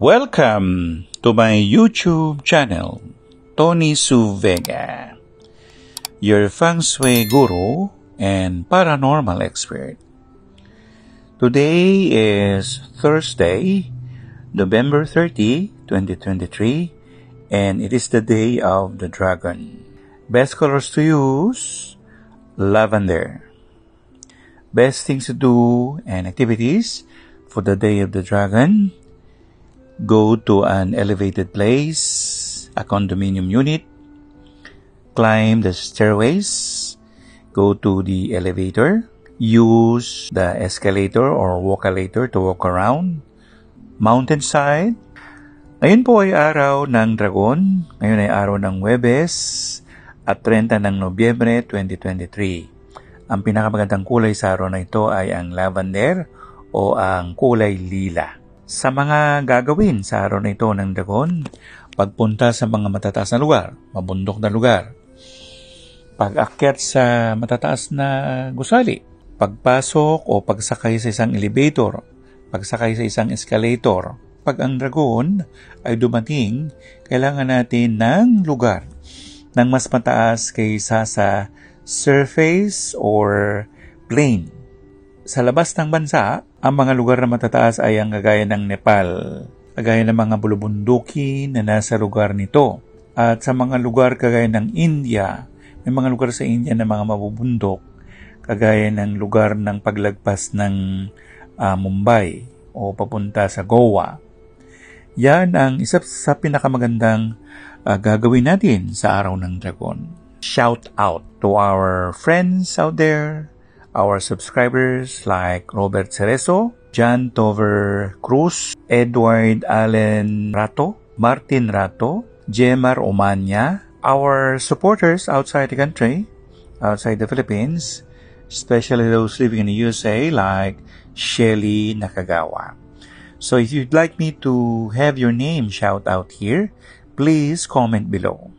Welcome to my YouTube channel, Tony Su Vega, your feng shui guru and paranormal expert. Today is Thursday, November 30, 2023, and it is the day of the dragon. Best colors to use, lavender. Best things to do and activities for the day of the dragon: go to an elevated place, a condominium unit, climb the stairways, go to the elevator, use the escalator or walkalator to walk around, mountainside. Ngayon po ay araw ng dragon. Ngayon ay araw ng Huwebes at 30 ng Nobyembre 2023. Ang pinakamagandang kulay sa araw na ito ay ang lavender o ang kulay lila. Sa mga gagawin sa araw na ito ng dragon: pagpunta sa mga matataas na lugar, mabundok na lugar, pag-akyat sa matataas na gusali, pagpasok o pagsakay sa isang elevator, pagsakay sa isang escalator. Pag ang dragon ay dumating, kailangan natin ng lugar ng mas mataas kaysa sa surface or plane. Sa labas ng bansa, ang mga lugar na matataas ay ang kagaya ng Nepal, kagaya ng mga bulubundukin na nasa lugar nito. At sa mga lugar kagaya ng India, may mga lugar sa India na mga mabubundok, kagaya ng lugar ng paglagpas ng Mumbai o papunta sa Goa. Yan ang isa sa pinakamagandang gagawin natin sa araw ng dragon. Shout out to our friends out there, our subscribers like Robert Cerezo, John Tover Cruz, Edward Allen Rato, Martin Rato, Jemar Omania, our supporters outside the country, outside the Philippines, especially those living in the USA like Shelly Nakagawa. So if you'd like me to have your name shout out here, please comment below.